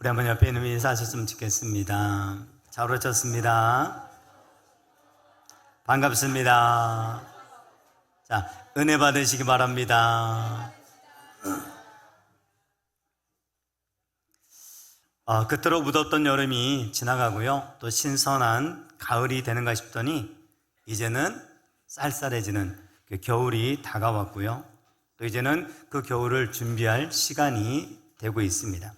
우리 한번 옆에 있는 분이 인사하셨으면 좋겠습니다. 잘 오셨습니다. 반갑습니다. 자, 은혜 받으시기 바랍니다. 그토록 무덥던 여름이 지나가고요, 또 신선한 가을이 되는가 싶더니 이제는 쌀쌀해지는 그 겨울이 다가왔고요, 또 이제는 그 겨울을 준비할 시간이 되고 있습니다.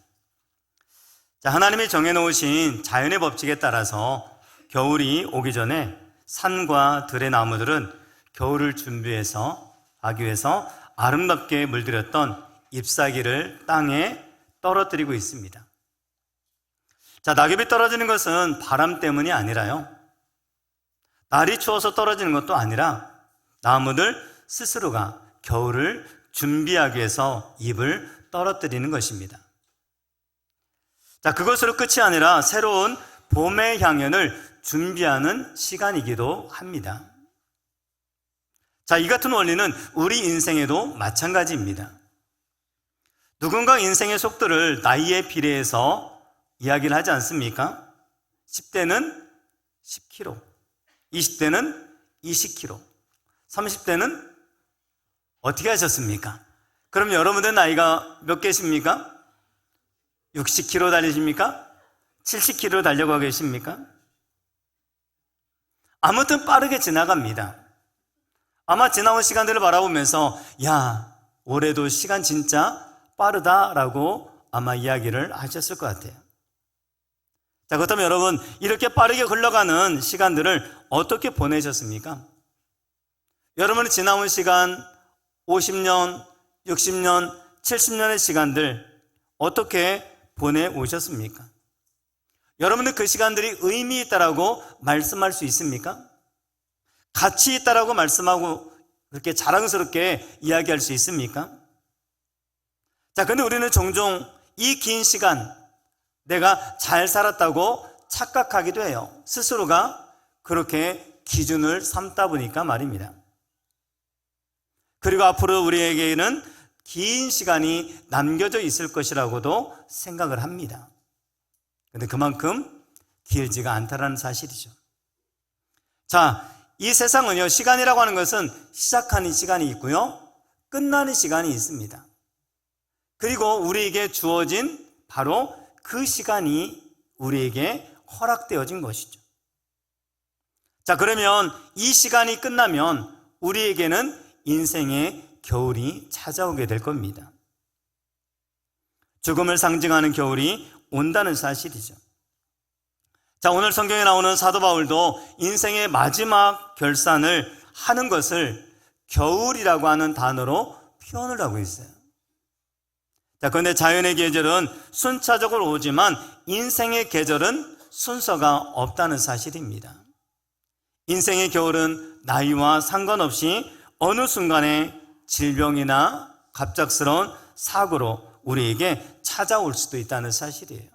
자, 하나님이 정해놓으신 자연의 법칙에 따라서 겨울이 오기 전에 산과 들의 나무들은 겨울을 준비해서 하기 위해서 아름답게 물들였던 잎사귀를 땅에 떨어뜨리고 있습니다. 자, 낙엽이 떨어지는 것은 바람 때문이 아니라요, 날이 추워서 떨어지는 것도 아니라 나무들 스스로가 겨울을 준비하기 위해서 잎을 떨어뜨리는 것입니다. 자, 그것으로 끝이 아니라 새로운 봄의 향연을 준비하는 시간이기도 합니다. 자, 이 같은 원리는 우리 인생에도 마찬가지입니다. 누군가 인생의 속도를 나이에 비례해서 이야기를 하지 않습니까? 10대는 10km, 20대는 20km, 30대는 어떻게 하셨습니까? 그럼 여러분들 나이가 몇 개십니까? 60km 달리십니까? 70km 달려가고 계십니까? 아무튼 빠르게 지나갑니다. 아마 지나온 시간들을 바라보면서 야, 올해도 시간 진짜 빠르다라고 아마 이야기를 하셨을 것 같아요. 자, 그렇다면 여러분, 이렇게 빠르게 흘러가는 시간들을 어떻게 보내셨습니까? 여러분이 지나온 시간 50년, 60년, 70년의 시간들 어떻게 보내오셨습니까? 여러분들 그 시간들이 의미 있다라고 말씀할 수 있습니까? 가치 있다라고 말씀하고 그렇게 자랑스럽게 이야기할 수 있습니까? 자, 근데 우리는 종종 이 긴 시간 내가 잘 살았다고 착각하기도 해요. 스스로가 그렇게 기준을 삼다 보니까 말입니다. 그리고 앞으로 우리에게는 긴 시간이 남겨져 있을 것이라고도 생각을 합니다. 그런데 그만큼 길지가 않다라는 사실이죠. 자, 이 세상은요, 시간이라고 하는 것은 시작하는 시간이 있고요, 끝나는 시간이 있습니다. 그리고 우리에게 주어진 바로 그 시간이 우리에게 허락되어진 것이죠. 자, 그러면 이 시간이 끝나면 우리에게는 인생의 겨울이 찾아오게 될 겁니다. 죽음을 상징하는 겨울이 온다는 사실이죠. 자, 오늘 성경에 나오는 사도 바울도 인생의 마지막 결산을 하는 것을 겨울이라고 하는 단어로 표현을 하고 있어요. 자, 그런데 자연의 계절은 순차적으로 오지만 인생의 계절은 순서가 없다는 사실입니다. 인생의 겨울은 나이와 상관없이 어느 순간에 질병이나 갑작스러운 사고로 우리에게 찾아올 수도 있다는 사실이에요.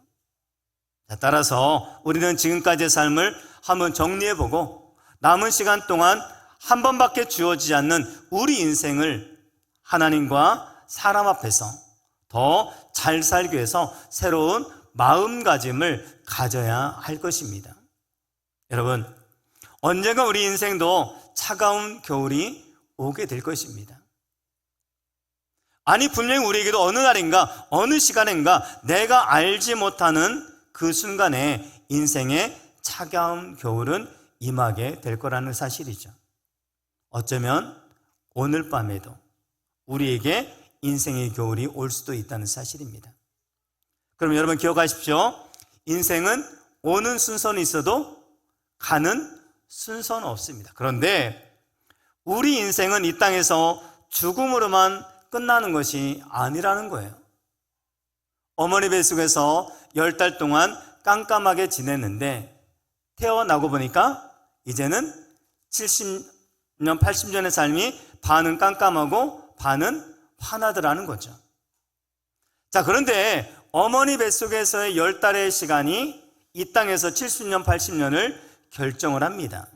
자, 따라서 우리는 지금까지의 삶을 한번 정리해보고 남은 시간 동안 한 번밖에 주어지지 않는 우리 인생을 하나님과 사람 앞에서 더 잘 살기 위해서 새로운 마음가짐을 가져야 할 것입니다. 여러분, 언젠가 우리 인생도 차가운 겨울이 오게 될 것입니다. 아니, 분명히 우리에게도 어느 날인가 어느 시간인가 내가 알지 못하는 그 순간에 인생의 차가운 겨울은 임하게 될 거라는 사실이죠. 어쩌면 오늘 밤에도 우리에게 인생의 겨울이 올 수도 있다는 사실입니다. 그럼 여러분 기억하십시오. 인생은 오는 순서는 있어도 가는 순서는 없습니다. 그런데 우리 인생은 이 땅에서 죽음으로만 끝나는 것이 아니라는 거예요. 어머니 뱃속에서 10달 동안 깜깜하게 지냈는데 태어나고 보니까 이제는 70년, 80년의 삶이 반은 깜깜하고 반은 환하더라는 거죠. 자, 그런데 어머니 뱃속에서의 10달의 시간이 이 땅에서 70년, 80년을 결정을 합니다.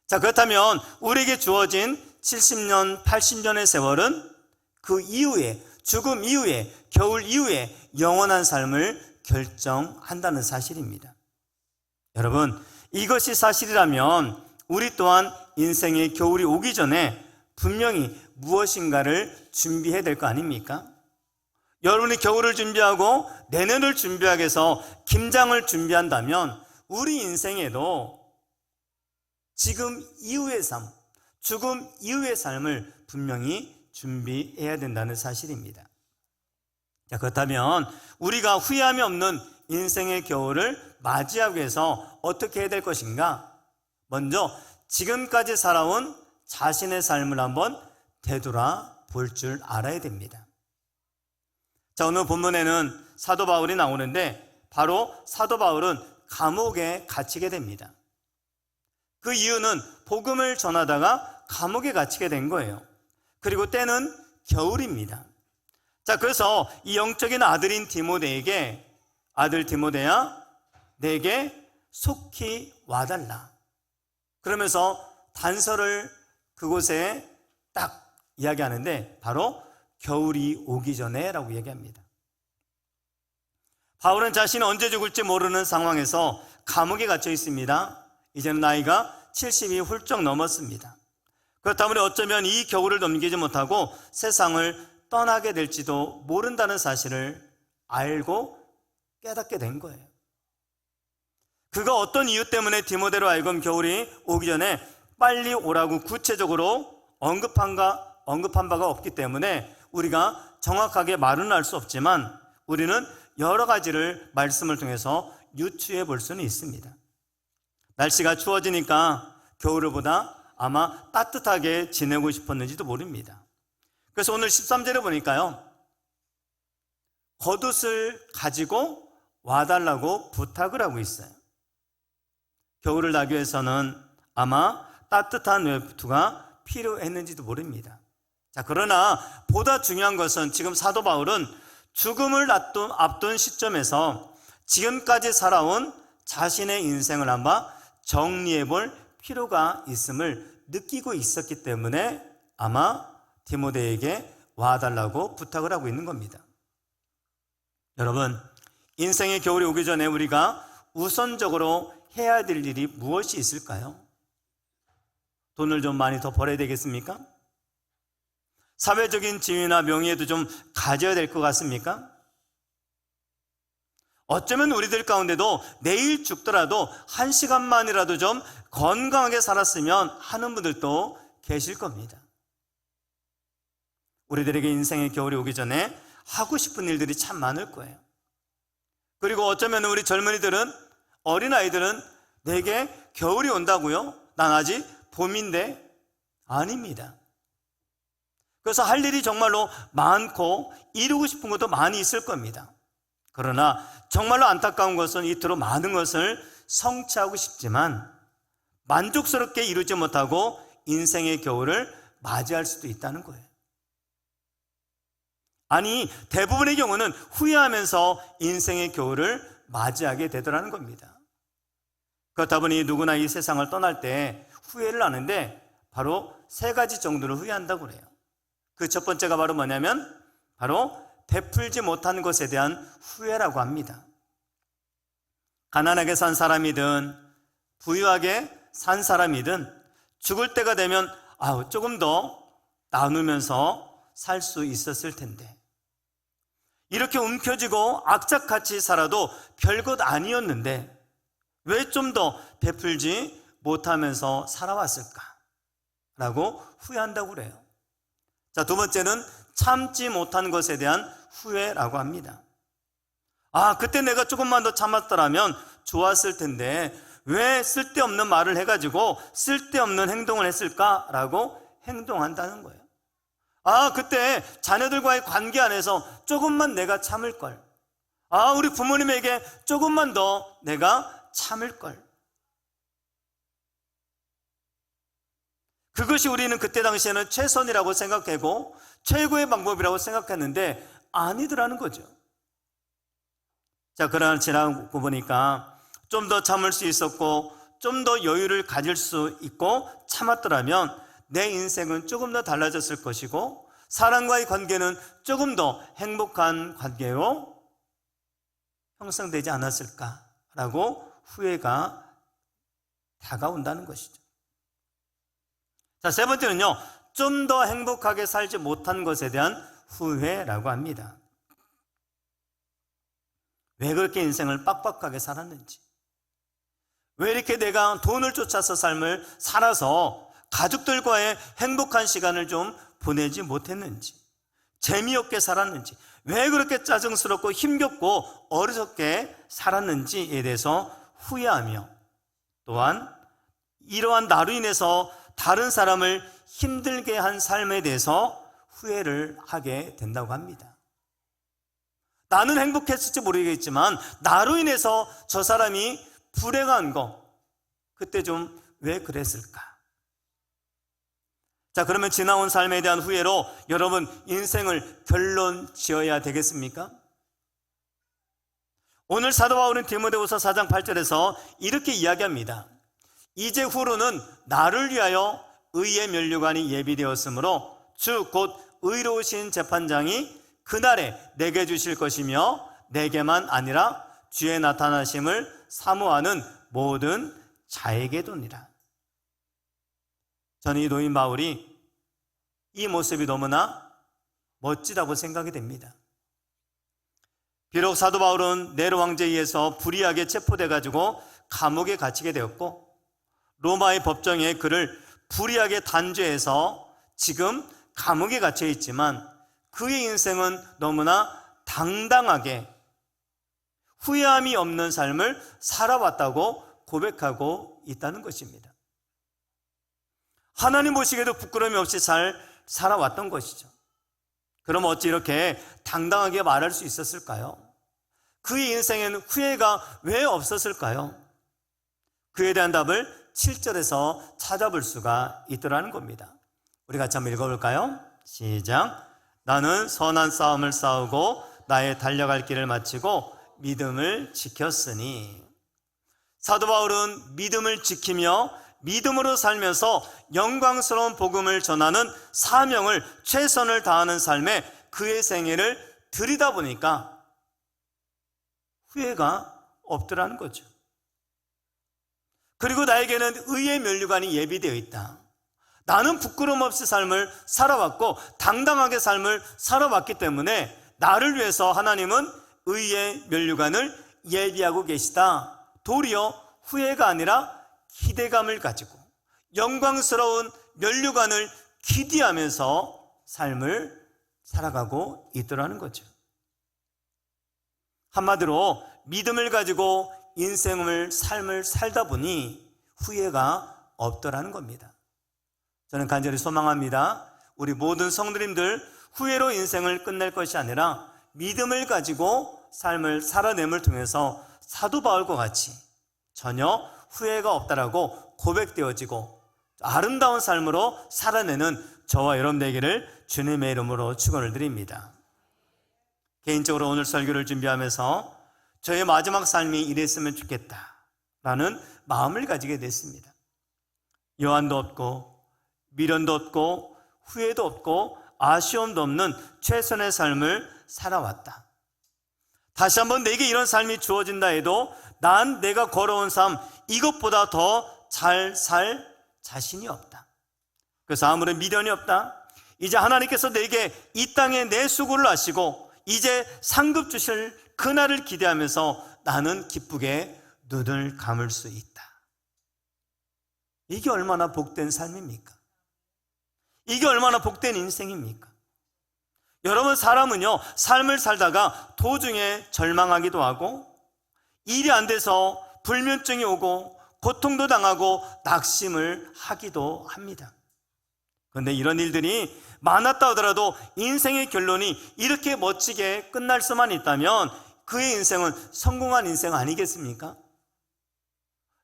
자, 그렇다면 우리에게 주어진 70년, 80년의 세월은 그 이후에, 죽음 이후에, 겨울 이후에 영원한 삶을 결정한다는 사실입니다. 여러분, 이것이 사실이라면 우리 또한 인생의 겨울이 오기 전에 분명히 무엇인가를 준비해야 될 거 아닙니까? 여러분이 겨울을 준비하고 내년을 준비하기 위해서 김장을 준비한다면 우리 인생에도 지금 이후의 삶, 죽음 이후의 삶을 분명히 준비해야 된다는 사실입니다. 자, 그렇다면 우리가 후회함이 없는 인생의 겨울을 맞이하기 위해서 어떻게 해야 될 것인가? 먼저 지금까지 살아온 자신의 삶을 한번 되돌아볼 줄 알아야 됩니다. 자, 오늘 본문에는 사도 바울이 나오는데 바로 사도 바울은 감옥에 갇히게 됩니다. 그 이유는 복음을 전하다가 감옥에 갇히게 된 거예요. 그리고 때는 겨울입니다. 자, 그래서 이 영적인 아들인 디모데에게 아들 디모데야 내게 속히 와달라 그러면서 단서를 그곳에 딱 이야기하는데 바로 겨울이 오기 전에 라고 얘기합니다. 바울은 자신이 언제 죽을지 모르는 상황에서 감옥에 갇혀 있습니다. 이제는 나이가 70이 훌쩍 넘었습니다. 그렇다면 어쩌면 이 겨울을 넘기지 못하고 세상을 떠나게 될지도 모른다는 사실을 알고 깨닫게 된 거예요. 그가 어떤 이유 때문에 디모데로 하여금 겨울이 오기 전에 빨리 오라고 구체적으로 언급한 바가 없기 때문에 우리가 정확하게 말은 할 수 없지만 우리는 여러 가지를 말씀을 통해서 유추해 볼 수는 있습니다. 날씨가 추워지니까 겨울보다 아마 따뜻하게 지내고 싶었는지도 모릅니다. 그래서 오늘 13절에 보니까요, 겉옷을 가지고 와달라고 부탁을 하고 있어요. 겨울을 나기 위해서는 아마 따뜻한 외투가 필요했는지도 모릅니다. 자, 그러나 보다 중요한 것은 지금 사도 바울은 죽음을 앞둔 시점에서 지금까지 살아온 자신의 인생을 한번 정리해 볼 필요가 있음을 느끼고 있었기 때문에 아마 디모데에게 와달라고 부탁을 하고 있는 겁니다. 여러분, 인생의 겨울이 오기 전에 우리가 우선적으로 해야 될 일이 무엇이 있을까요? 돈을 좀 많이 더 벌어야 되겠습니까? 사회적인 지위나 명예도 좀 가져야 될 것 같습니까? 어쩌면 우리들 가운데도 내일 죽더라도 1시간만이라도 좀 건강하게 살았으면 하는 분들도 계실 겁니다. 우리들에게 인생의 겨울이 오기 전에 하고 싶은 일들이 참 많을 거예요. 그리고 어쩌면 우리 젊은이들은, 어린아이들은 내게 겨울이 온다고요? 난 아직 봄인데. 아닙니다. 그래서 할 일이 정말로 많고 이루고 싶은 것도 많이 있을 겁니다. 그러나 정말로 안타까운 것은 이토록 많은 것을 성취하고 싶지만 만족스럽게 이루지 못하고 인생의 겨울을 맞이할 수도 있다는 거예요. 아니, 대부분의 경우는 후회하면서 인생의 겨울을 맞이하게 되더라는 겁니다. 그렇다 보니 누구나 이 세상을 떠날 때 후회를 하는데 바로 3가지 정도를 후회한다고 그래요. 그 첫 번째가 바로 뭐냐면 바로 베풀지 못한 것에 대한 후회라고 합니다. 가난하게 산 사람이든 부유하게 산 사람이든 죽을 때가 되면 조금 더 나누면서 살 수 있었을 텐데, 이렇게 움켜쥐고 악착같이 살아도 별것 아니었는데 왜 좀 더 베풀지 못하면서 살아왔을까? 라고 후회한다고 그래요. 자, 두 번째는 참지 못한 것에 대한 후회라고 합니다. 그때 내가 조금만 더 참았더라면 좋았을 텐데 왜 쓸데없는 말을 해가지고 쓸데없는 행동을 했을까라고 행동한다는 거예요. 그때 자녀들과의 관계 안에서 조금만 내가 참을 걸. 우리 부모님에게 조금만 더 내가 참을 걸. 그것이 우리는 그때 당시에는 최선이라고 생각하고 최고의 방법이라고 생각했는데 아니더라는 거죠. 자, 그러나 지나고 보니까 좀 더 참을 수 있었고 좀 더 여유를 가질 수 있고 참았더라면 내 인생은 조금 더 달라졌을 것이고 사람과의 관계는 조금 더 행복한 관계로 형성되지 않았을까라고 후회가 다가온다는 것이죠. 자, 세 번째는요, 좀 더 행복하게 살지 못한 것에 대한 후회라고 합니다. 왜 그렇게 인생을 빡빡하게 살았는지, 왜 이렇게 내가 돈을 쫓아서 삶을 살아서 가족들과의 행복한 시간을 좀 보내지 못했는지, 재미없게 살았는지, 왜 그렇게 짜증스럽고 힘겹고 어리석게 살았는지에 대해서 후회하며, 또한 이러한 나로 인해서 다른 사람을 힘들게 한 삶에 대해서 후회를 하게 된다고 합니다. 나는 행복했을지 모르겠지만 나로 인해서 저 사람이 불행한 거, 그때 좀 왜 그랬을까? 자, 그러면 지나온 삶에 대한 후회로 여러분 인생을 결론 지어야 되겠습니까? 오늘 사도 바울은 디모데후서 4장 8절에서 이렇게 이야기합니다. 이제 후로는 나를 위하여 의의 면류관이 예비되었으므로 주 곧 의로우신 재판장이 그날에 내게 주실 것이며 내게만 아니라 주의 나타나심을 사모하는 모든 자에게도니라. 저는 이 노인 바울이 이 모습이 너무나 멋지다고 생각이 됩니다. 비록 사도 바울은 네로 왕제에 의해서 불의하게 체포돼 가지고 감옥에 갇히게 되었고 로마의 법정에 그를 불의하게 단죄해서 지금 감옥에 갇혀 있지만 그의 인생은 너무나 당당하게 후회함이 없는 삶을 살아왔다고 고백하고 있다는 것입니다. 하나님 보시기에도 부끄러움이 없이 잘 살아왔던 것이죠. 그럼 어찌 이렇게 당당하게 말할 수 있었을까요? 그의 인생에는 후회가 왜 없었을까요? 그에 대한 답을 7절에서 찾아볼 수가 있더라는 겁니다. 우리 같이 한번 읽어볼까요? 시작. 나는 선한 싸움을 싸우고 나의 달려갈 길을 마치고 믿음을 지켰으니. 사도 바울은 믿음을 지키며 믿음으로 살면서 영광스러운 복음을 전하는 사명을 최선을 다하는 삶에 그의 생애를 들이다 보니까 후회가 없더라는 거죠. 그리고 나에게는 의의 면류관이 예비되어 있다. 나는 부끄러움 없이 삶을 살아왔고 당당하게 삶을 살아왔기 때문에 나를 위해서 하나님은 의의 면류관을 예비하고 계시다. 도리어 후회가 아니라 기대감을 가지고 영광스러운 면류관을 기대하면서 삶을 살아가고 있더라는 거죠. 한마디로 믿음을 가지고 삶을 살다 보니 후회가 없더라는 겁니다. 저는 간절히 소망합니다. 우리 모든 성도님들 후회로 인생을 끝낼 것이 아니라 믿음을 가지고 삶을 살아냄을 통해서 사도 바울과 같이 전혀 후회가 없다라고 고백되어지고 아름다운 삶으로 살아내는 저와 여러분 되기를 주님의 이름으로 축원을 드립니다. 개인적으로 오늘 설교를 준비하면서 저의 마지막 삶이 이랬으면 좋겠다라는 마음을 가지게 됐습니다. 여한도 없고 미련도 없고 후회도 없고 아쉬움도 없는 최선의 삶을 살아왔다. 다시 한번 내게 이런 삶이 주어진다 해도 난 내가 걸어온 삶 이것보다 더 잘 살 자신이 없다. 그래서 아무런 미련이 없다. 이제 하나님께서 내게 이 땅에 내 수고를 아시고 이제 상급 주실 그날을 기대하면서 나는 기쁘게 눈을 감을 수 있다. 이게 얼마나 복된 삶입니까? 이게 얼마나 복된 인생입니까? 여러분, 사람은요 삶을 살다가 도중에 절망하기도 하고 일이 안 돼서 불면증이 오고 고통도 당하고 낙심을 하기도 합니다. 그런데 이런 일들이 많았다 하더라도 인생의 결론이 이렇게 멋지게 끝날 수만 있다면 그의 인생은 성공한 인생 아니겠습니까?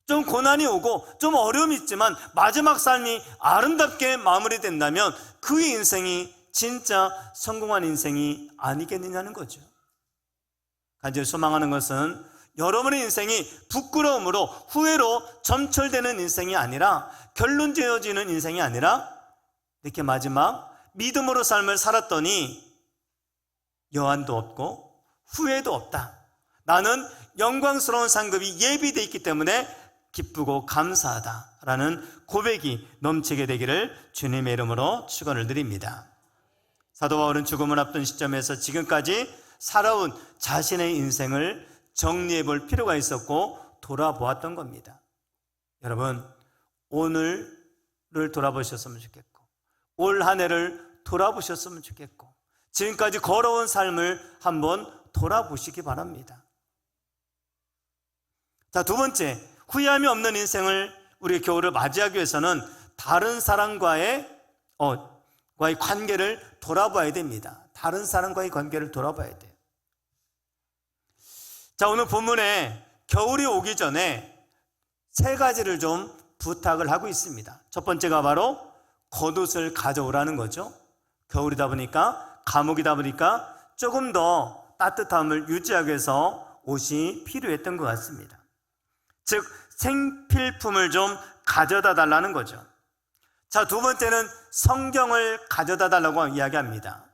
좀 고난이 오고 좀 어려움이 있지만 마지막 삶이 아름답게 마무리된다면 그의 인생이 진짜 성공한 인생이 아니겠느냐는 거죠. 간절히 소망하는 것은 여러분의 인생이 부끄러움으로 후회로 점철되는 인생이 아니라 결론 지어지는 인생이 아니라 이렇게 마지막 믿음으로 삶을 살았더니 여한도 없고 후회도 없다. 나는 영광스러운 상급이 예비되어 있기 때문에 기쁘고 감사하다라는 고백이 넘치게 되기를 주님의 이름으로 축원을 드립니다. 사도 바울은 죽음을 앞둔 시점에서 지금까지 살아온 자신의 인생을 정리해 볼 필요가 있었고 돌아보았던 겁니다. 여러분, 오늘을 돌아보셨으면 좋겠고 올 한 해를 돌아보셨으면 좋겠고 지금까지 걸어온 삶을 한번 돌아보시기 바랍니다. 자, 두 번째, 후회함이 없는 인생을 우리 겨울을 맞이하기 위해서는 다른 사람과의 관계를 돌아봐야 됩니다. 다른 사람과의 관계를 돌아봐야 돼요. 자, 오늘 본문에 겨울이 오기 전에 세 가지를 좀 부탁을 하고 있습니다. 첫 번째가 바로 겉옷을 가져오라는 거죠. 겨울이다 보니까, 감옥이다 보니까 조금 더 따뜻함을 유지하기 위해서 옷이 필요했던 것 같습니다. 즉 생필품을 좀 가져다 달라는 거죠. 자, 두 번째는 성경을 가져다 달라고 이야기합니다.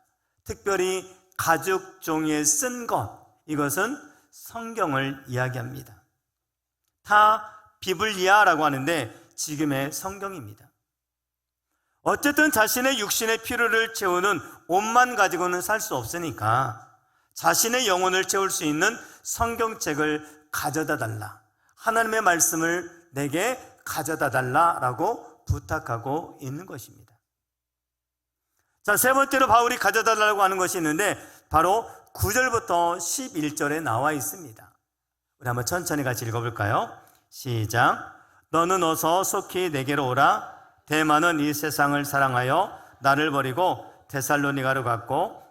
특별히 가죽 종이에 쓴 것, 이것은 성경을 이야기합니다. 다 비블리아라고 하는데 지금의 성경입니다. 어쨌든 자신의 육신의 필요를 채우는 옷만 가지고는 살 수 없으니까 자신의 영혼을 채울 수 있는 성경책을 가져다 달라, 하나님의 말씀을 내게 가져다 달라라고 부탁하고 있는 것입니다. 자, 세 번째로 바울이 가져다 달라고 하는 것이 있는데 바로 9절부터 11절에 나와 있습니다. 우리 한번 천천히 같이 읽어볼까요? 시작. 너는 어서 속히 내게로 오라. 대만은 이 세상을 사랑하여 나를 버리고 데살로니가로 갔고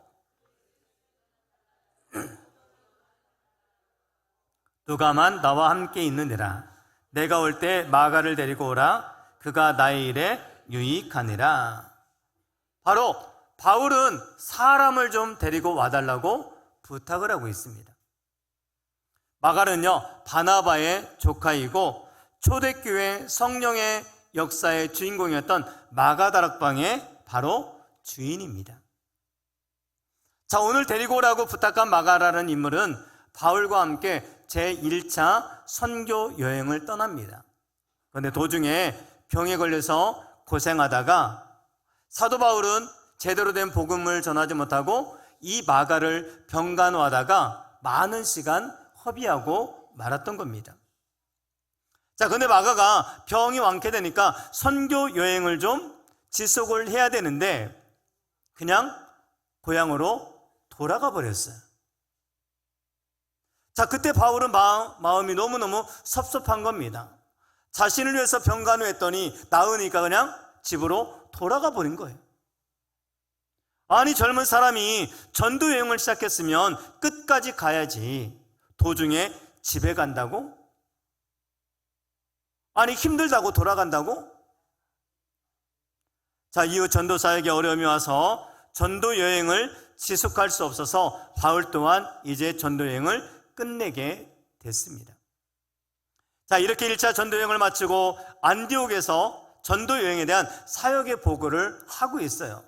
누가만 나와 함께 있느니라. 내가 올 때 마가를 데리고 오라. 그가 나의 일에 유익하니라. 바로 바울은 사람을 좀 데리고 와달라고 부탁을 하고 있습니다. 마가는요, 바나바의 조카이고 초대교회 성령의 역사의 주인공이었던 마가다락방의 바로 주인입니다. 자, 오늘 데리고 오라고 부탁한 마가라는 인물은 바울과 함께 제1차 선교 여행을 떠납니다. 그런데 도중에 병에 걸려서 고생하다가 사도 바울은 제대로 된 복음을 전하지 못하고 이 마가를 병간호하다가 많은 시간 허비하고 말았던 겁니다. 자, 근데 마가가 병이 완쾌되니까 선교 여행을 좀 지속을 해야 되는데 그냥 고향으로 돌아가 버렸어요. 자, 그때 바울은 마음이 너무너무 섭섭한 겁니다. 자신을 위해서 병간호했더니 나으니까 그냥 집으로 돌아가 버린 거예요. 아니, 젊은 사람이 전도 여행을 시작했으면 끝까지 가야지 도중에 집에 간다고? 아니, 힘들다고 돌아간다고? 자, 이후 전도사에게 어려움이 와서 전도 여행을 지속할 수 없어서 바울 또한 이제 전도 여행을 끝내게 됐습니다. 자, 이렇게 1차 전도 여행을 마치고 안디옥에서 전도 여행에 대한 사역의 보고를 하고 있어요.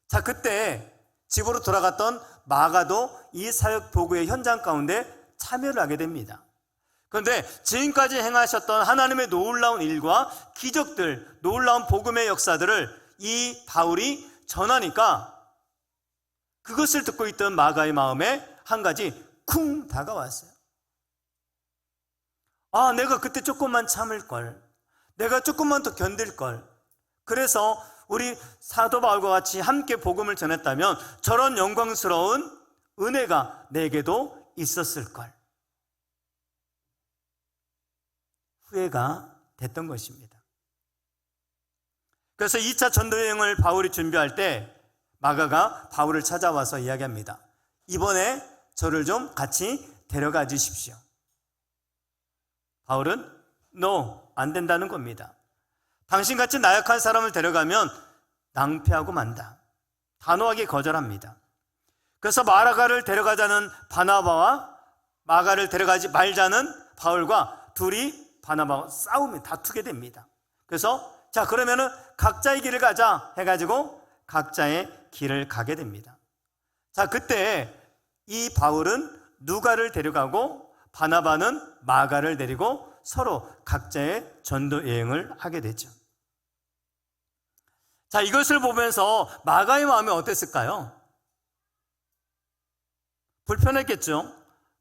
자, 그때 집으로 돌아갔던 마가도 이 사역 보고의 현장 가운데 참여를 하게 됩니다. 그런데 지금까지 행하셨던 하나님의 놀라운 일과 기적들, 놀라운 복음의 역사들을 이 바울이 전하니까 그것을 듣고 있던 마가의 마음에 한 가지 쿵 다가왔어요. 아, 내가 그때 조금만 참을걸. 내가 조금만 더 견딜걸. 그래서 우리 사도 바울과 같이 함께 복음을 전했다면 저런 영광스러운 은혜가 내게도 있었을걸. 후회가 됐던 것입니다. 그래서 2차 전도여행을 바울이 준비할 때 마가가 바울을 찾아와서 이야기합니다. 이번에 저를 좀 같이 데려가 주십시오. 바울은 No, 안 된다는 겁니다. 당신같이 나약한 사람을 데려가면 낭패하고 만다. 단호하게 거절합니다. 그래서 마가를 데려가자는 바나바와 마가를 데려가지 말자는 바울과 둘이 바나바와 싸움이 다투게 됩니다. 그래서 자, 그러면은 각자의 길을 가자 해가지고 각자의 길을 가게 됩니다. 자, 그때 이 바울은 누가를 데려가고 바나바는 마가를 데리고 서로 각자의 전도 여행을 하게 되죠. 자, 이것을 보면서 마가의 마음이 어땠을까요? 불편했겠죠.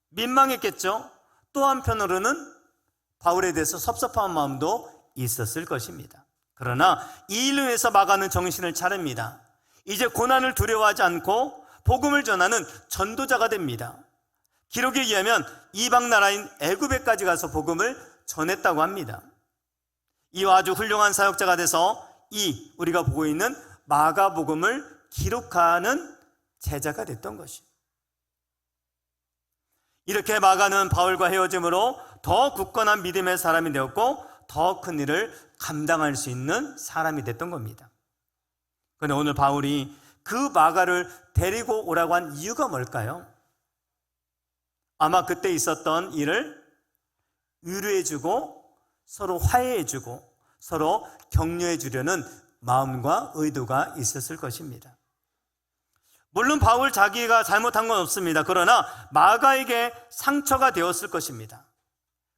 민망했겠죠. 또 한편으로는 바울에 대해서 섭섭한 마음도 있었을 것입니다. 그러나 이 일로 인해서 마가는 정신을 차립니다. 이제 고난을 두려워하지 않고 복음을 전하는 전도자가 됩니다. 기록에 의하면 이방 나라인 애굽에까지 가서 복음을 전했다고 합니다. 이와 아주 훌륭한 사역자가 돼서 이 우리가 보고 있는 마가복음을 기록하는 제자가 됐던 것입니다. 이렇게 마가는 바울과 헤어짐으로 더 굳건한 믿음의 사람이 되었고 더 큰 일을 감당할 수 있는 사람이 됐던 겁니다. 그런데 오늘 바울이 그 마가를 데리고 오라고 한 이유가 뭘까요? 아마 그때 있었던 일을 위로해주고 서로 화해해주고 서로 격려해주려는 마음과 의도가 있었을 것입니다. 물론 바울 자기가 잘못한 건 없습니다. 그러나 마가에게 상처가 되었을 것입니다.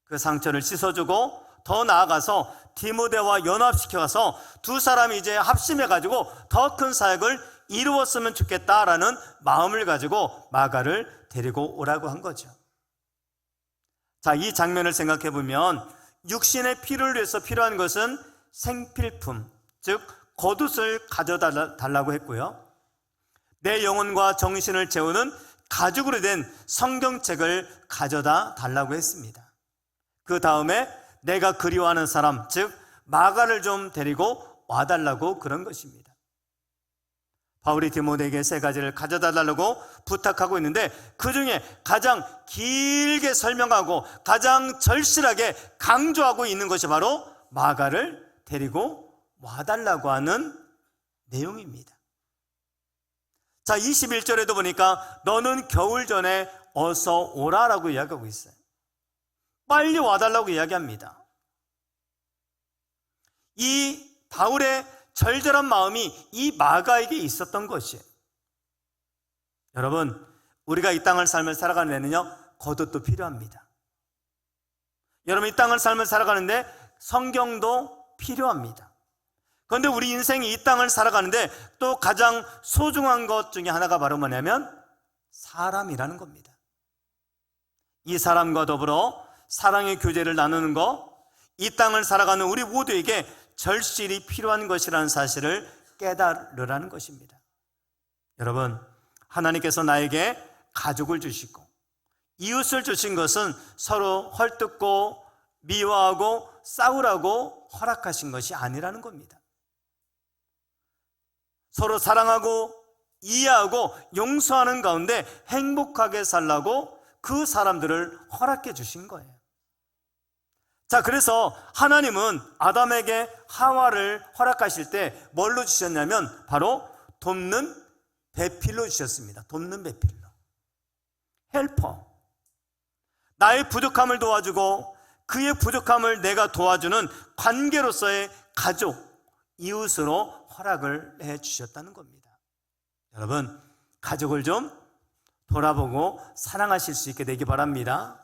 그 상처를 씻어주고 더 나아가서 디모데와 연합시켜서 두 사람이 이제 합심해가지고 더 큰 사역을 이루었으면 좋겠다라는 마음을 가지고 마가를 데리고 오라고 한 거죠. 자, 이 장면을 생각해 보면 육신의 피를 위해서 필요한 것은 생필품, 즉 겉옷을 가져다 달라고 했고요. 내 영혼과 정신을 채우는 가죽으로 된 성경책을 가져다 달라고 했습니다. 그 다음에 내가 그리워하는 사람, 즉 마가를 좀 데리고 와달라고 그런 것입니다. 바울이 디모데에게 세 가지를 가져다 달라고 부탁하고 있는데 그 중에 가장 길게 설명하고 가장 절실하게 강조하고 있는 것이 바로 마가를 데리고 와달라고 하는 내용입니다. 자, 21절에도 보니까 너는 겨울 전에 어서 오라라고 이야기하고 있어요. 빨리 와달라고 이야기합니다. 이 바울의 절절한 마음이 이 마가에게 있었던 것이에요. 여러분, 우리가 이 땅을 삶을 살아가는 데는요, 겉옷도 필요합니다. 여러분, 이 땅을 삶을 살아가는데 성경도 필요합니다. 그런데 우리 인생이 이 땅을 살아가는데 또 가장 소중한 것 중에 하나가 바로 뭐냐면 사람이라는 겁니다. 이 사람과 더불어 사랑의 교제를 나누는 것, 이 땅을 살아가는 우리 모두에게 절실히 필요한 것이라는 사실을 깨달으라는 것입니다. 여러분, 하나님께서 나에게 가족을 주시고 이웃을 주신 것은 서로 헐뜯고 미워하고 싸우라고 허락하신 것이 아니라는 겁니다. 서로 사랑하고 이해하고 용서하는 가운데 행복하게 살라고 그 사람들을 허락해 주신 거예요. 자, 그래서 하나님은 아담에게 하와를 허락하실 때 뭘로 주셨냐면 바로 돕는 배필로 주셨습니다. 돕는 배필로. 헬퍼. 나의 부족함을 도와주고 그의 부족함을 내가 도와주는 관계로서의 가족, 이웃으로 허락을 해 주셨다는 겁니다. 여러분, 가족을 좀 돌아보고 사랑하실 수 있게 되기 바랍니다.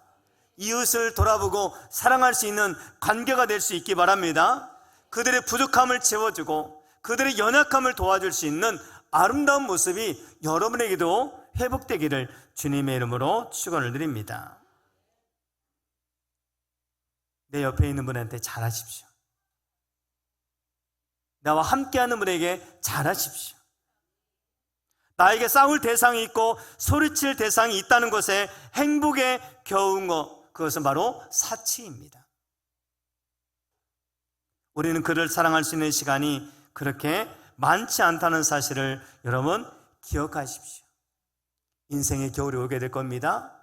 이웃을 돌아보고 사랑할 수 있는 관계가 될 수 있기 바랍니다. 그들의 부족함을 채워주고 그들의 연약함을 도와줄 수 있는 아름다운 모습이 여러분에게도 회복되기를 주님의 이름으로 축원을 드립니다. 내 옆에 있는 분한테 잘하십시오. 나와 함께하는 분에게 잘하십시오. 나에게 싸울 대상이 있고 소리칠 대상이 있다는 것에 행복에 겨운 것, 그것은 바로 사치입니다. 우리는 그를 사랑할 수 있는 시간이 그렇게 많지 않다는 사실을 여러분 기억하십시오. 인생의 겨울이 오게 될 겁니다.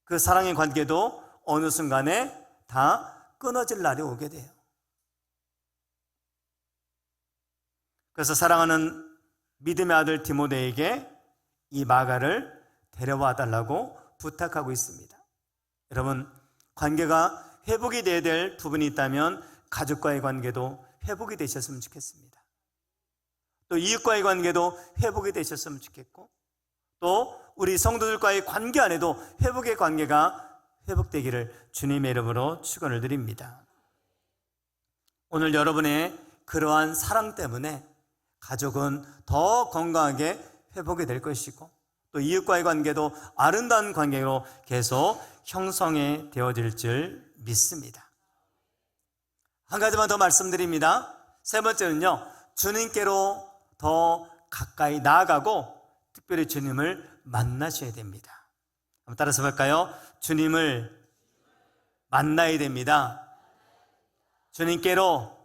그 사랑의 관계도 어느 순간에 다 끊어질 날이 오게 돼요. 그래서 사랑하는 믿음의 아들 디모데에게 이 마가를 데려와 달라고 부탁하고 있습니다. 여러분, 관계가 회복이 돼야 될 부분이 있다면 가족과의 관계도 회복이 되셨으면 좋겠습니다. 또 이웃과의 관계도 회복이 되셨으면 좋겠고 또 우리 성도들과의 관계 안에도 회복의 관계가 회복되기를 주님의 이름으로 축원을 드립니다. 오늘 여러분의 그러한 사랑 때문에 가족은 더 건강하게 회복이 될 것이고 또 이웃과의 관계도 아름다운 관계로 계속 형성이 되어질 줄 믿습니다. 한 가지만 더 말씀드립니다. 세 번째는요, 주님께로 더 가까이 나아가고 특별히 주님을 만나셔야 됩니다. 한번 따라서 볼까요? 주님을 만나야 됩니다. 주님께로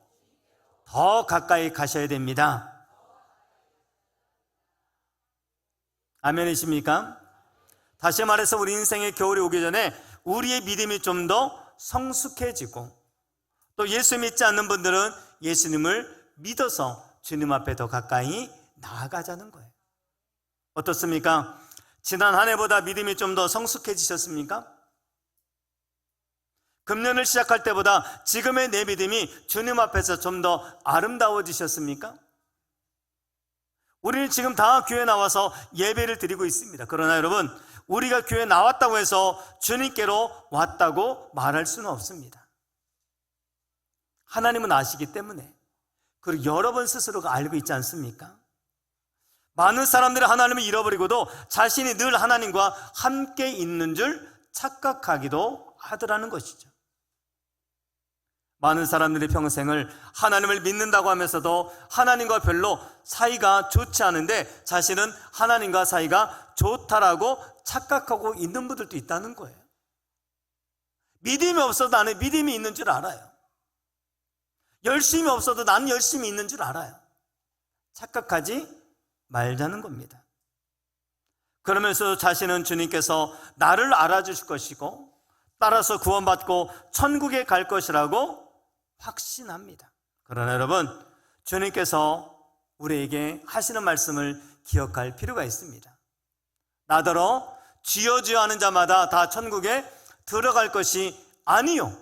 더 가까이 가셔야 됩니다. 아멘이십니까? 다시 말해서 우리 인생의 겨울이 오기 전에 우리의 믿음이 좀 더 성숙해지고 또 예수 믿지 않는 분들은 예수님을 믿어서 주님 앞에 더 가까이 나아가자는 거예요. 어떻습니까? 지난 한 해보다 믿음이 좀 더 성숙해지셨습니까? 금년을 시작할 때보다 지금의 내 믿음이 주님 앞에서 좀 더 아름다워지셨습니까? 우리는 지금 다 교회 나와서 예배를 드리고 있습니다. 그러나 여러분, 우리가 교회 나왔다고 해서 주님께로 왔다고 말할 수는 없습니다. 하나님은 아시기 때문에, 그리고 여러분 스스로가 알고 있지 않습니까? 많은 사람들이 하나님을 잃어버리고도 자신이 늘 하나님과 함께 있는 줄 착각하기도 하더라는 것이죠. 많은 사람들이 평생을 하나님을 믿는다고 하면서도 하나님과 별로 사이가 좋지 않은데 자신은 하나님과 사이가 좋다라고 착각하고 있는 분들도 있다는 거예요. 믿음이 없어도 나는 믿음이 있는 줄 알아요. 열심이 없어도 나는 열심히 있는 줄 알아요. 착각하지 말자는 겁니다. 그러면서 자신은 주님께서 나를 알아주실 것이고 따라서 구원받고 천국에 갈 것이라고 확신합니다. 그러나 여러분, 주님께서 우리에게 하시는 말씀을 기억할 필요가 있습니다. 나더러 주여 주여 하는 자마다 다 천국에 들어갈 것이 아니요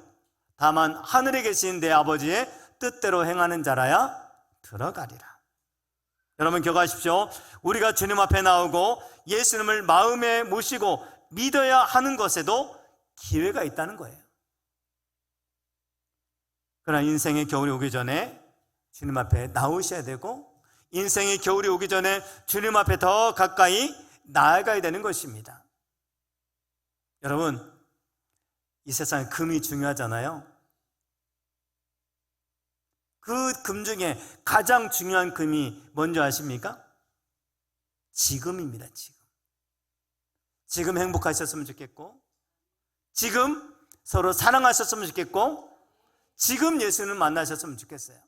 다만 하늘에 계신 내 아버지의 뜻대로 행하는 자라야 들어가리라. 여러분 기억하십시오. 우리가 주님 앞에 나오고 예수님을 마음에 모시고 믿어야 하는 것에도 기회가 있다는 거예요. 그러나 인생의 겨울이 오기 전에 주님 앞에 나오셔야 되고 인생의 겨울이 오기 전에 주님 앞에 더 가까이 나아가야 되는 것입니다. 여러분, 이 세상에 금이 중요하잖아요. 그 금 중에 가장 중요한 금이 뭔지 아십니까? 지금입니다. 지금 행복하셨으면 좋겠고, 지금 서로 사랑하셨으면 좋겠고, 지금 예수님을 만나셨으면 좋겠어요.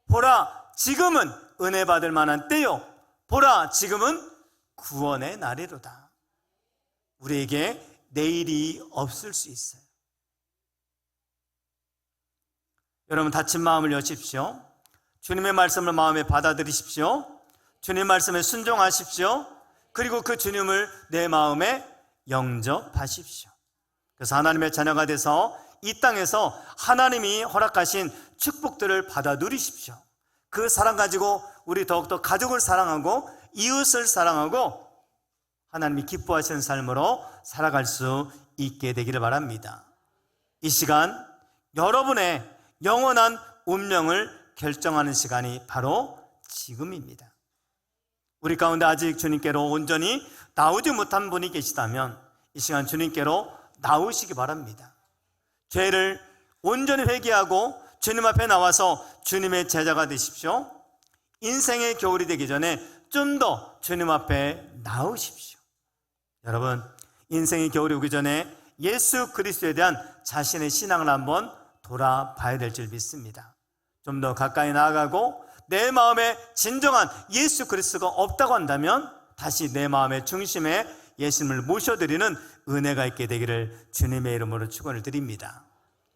보라, 지금은 은혜 받을 만한 때요. 보라, 지금은 구원의 날이로다. 우리에게 내일이 없을 수 있어요. 여러분, 다친 마음을 여십시오. 주님의 말씀을 마음에 받아들이십시오. 주님 말씀에 순종하십시오. 그리고 그 주님을 내 마음에 영접하십시오. 그래서 하나님의 자녀가 돼서 이 땅에서 하나님이 허락하신 축복들을 받아 누리십시오. 그 사랑 가지고 우리 더욱더 가족을 사랑하고 이웃을 사랑하고 하나님이 기뻐하시는 삶으로 살아갈 수 있게 되기를 바랍니다. 이 시간 여러분의 영원한 운명을 결정하는 시간이 바로 지금입니다. 우리 가운데 아직 주님께로 온전히 나오지 못한 분이 계시다면 이 시간 주님께로 나오시기 바랍니다. 죄를 온전히 회개하고 주님 앞에 나와서 주님의 제자가 되십시오. 인생의 겨울이 되기 전에 좀 더 주님 앞에 나오십시오. 여러분, 인생의 겨울이 오기 전에 예수 그리스도에 대한 자신의 신앙을 한번 돌아봐야 될 줄 믿습니다. 좀 더 가까이 나아가고 내 마음에 진정한 예수 그리스도가 없다고 한다면 다시 내 마음의 중심에 예수님을 모셔드리는 은혜가 있게 되기를 주님의 이름으로 축원을 드립니다.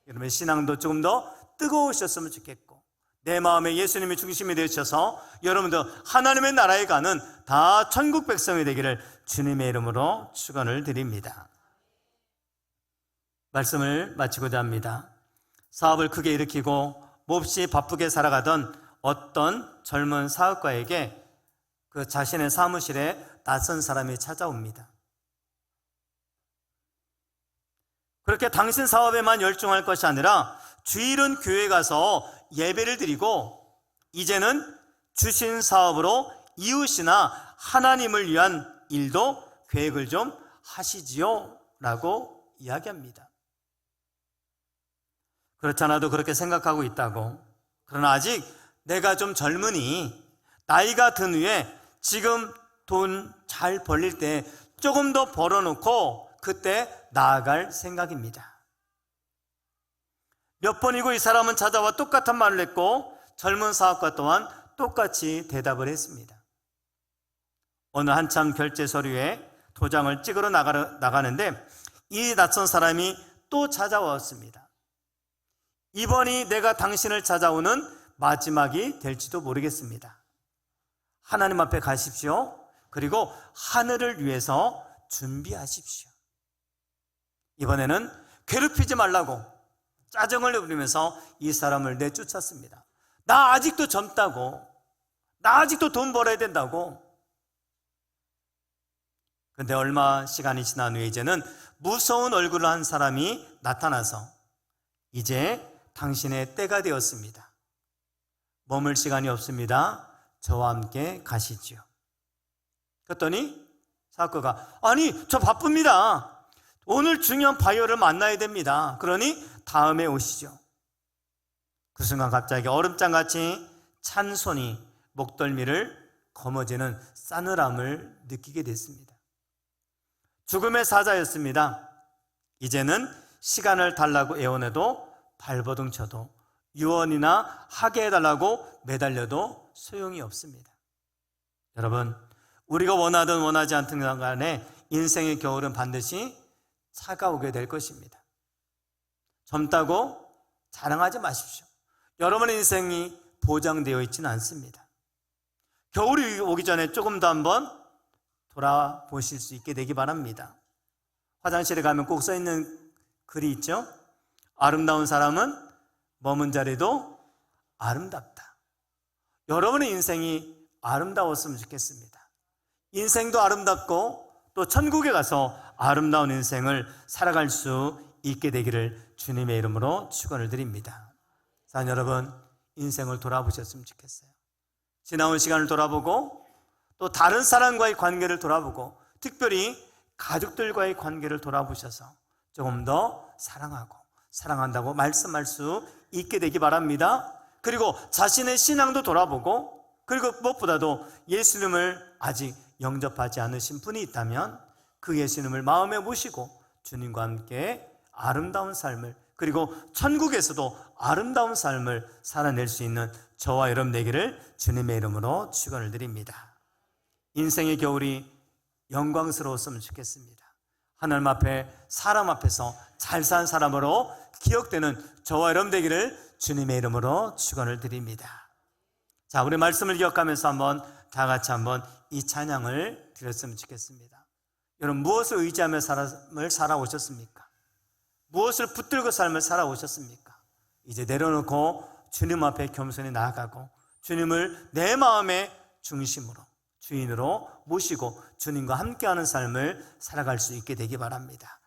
여러분의 신앙도 조금 더 뜨거우셨으면 좋겠고 내 마음에 예수님이 중심이 되셔서 여러분도 하나님의 나라에 가는 다 천국 백성이 되기를 주님의 이름으로 축원을 드립니다. 말씀을 마치고자 합니다. 사업을 크게 일으키고 몹시 바쁘게 살아가던 어떤 젊은 사업가에게 그 자신의 사무실에 낯선 사람이 찾아옵니다. 그렇게 당신 사업에만 열중할 것이 아니라 주일은 교회 가서 예배를 드리고 이제는 주신 사업으로 이웃이나 하나님을 위한 일도 계획을 좀 하시지요 라고 이야기합니다. 그렇지 않아도 그렇게 생각하고 있다고. 그러나 아직 내가 좀 젊으니 나이가 든 후에 지금 돈 잘 벌릴 때 조금 더 벌어놓고 그때 나아갈 생각입니다. 몇 번이고 이 사람은 찾아와 똑같은 말을 했고 젊은 사업가 또한 똑같이 대답을 했습니다. 어느 한참 결제 서류에 도장을 찍으러 나가는데 이 낯선 사람이 또 찾아왔습니다. 이번이 내가 당신을 찾아오는 마지막이 될지도 모르겠습니다. 하나님 앞에 가십시오. 그리고 하늘을 위해서 준비하십시오. 이번에는 괴롭히지 말라고 짜증을 부리면서 이 사람을 내쫓았습니다. 나 아직도 젊다고, 나 아직도 돈 벌어야 된다고. 근데 얼마 시간이 지난 후에 이제는 무서운 얼굴을 한 사람이 나타나서 이제 당신의 때가 되었습니다. 머물 시간이 없습니다. 저와 함께 가시지요. 그랬더니 사업가가 아니 저 바쁩니다. 오늘 중요한 바이어를 만나야 됩니다. 그러니 다음에 오시죠. 그 순간 갑자기 얼음장같이 찬 손이 목덜미를 거머쥐는 싸늘함을 느끼게 됐습니다. 죽음의 사자였습니다. 이제는 시간을 달라고 애원해도 발버둥 쳐도 유언이나 하게 해달라고 매달려도 소용이 없습니다. 여러분, 우리가 원하든 원하지 않든 간에 인생의 겨울은 반드시 차가우게 될 것입니다. 젊다고 자랑하지 마십시오. 여러분의 인생이 보장되어 있지는 않습니다. 겨울이 오기 전에 조금 더 한번 돌아보실 수 있게 되기 바랍니다. 화장실에 가면 꼭 써있는 글이 있죠. 아름다운 사람은 머문 자리도 아름답다. 여러분의 인생이 아름다웠으면 좋겠습니다. 인생도 아름답고 또 천국에 가서 아름다운 인생을 살아갈 수 있게 되기를 주님의 이름으로 축원을 드립니다. 자, 여러분 인생을 돌아보셨으면 좋겠어요. 지나온 시간을 돌아보고 또 다른 사람과의 관계를 돌아보고 특별히 가족들과의 관계를 돌아보셔서 조금 더 사랑하고 사랑한다고 말씀할 수 있게 되기 바랍니다. 그리고 자신의 신앙도 돌아보고 그리고 무엇보다도 예수님을 아직 영접하지 않으신 분이 있다면 그 예수님을 마음에 모시고 주님과 함께 아름다운 삶을 그리고 천국에서도 아름다운 삶을 살아낼 수 있는 저와 여러분 되기를 주님의 이름으로 축원을 드립니다. 인생의 겨울이 영광스러웠으면 좋겠습니다. 하나님 앞에 사람 앞에서 잘 산 사람으로 기억되는 저와 여러분 되기를 주님의 이름으로 축원을 드립니다. 자, 우리 말씀을 기억하면서 한번 다 같이 한번 이 찬양을 드렸으면 좋겠습니다. 여러분 무엇을 의지하며 삶을 살아오셨습니까? 무엇을 붙들고 삶을 살아오셨습니까? 이제 내려놓고 주님 앞에 겸손히 나아가고 주님을 내 마음의 중심으로 주인으로 모시고 주님과 함께하는 삶을 살아갈 수 있게 되기 바랍니다.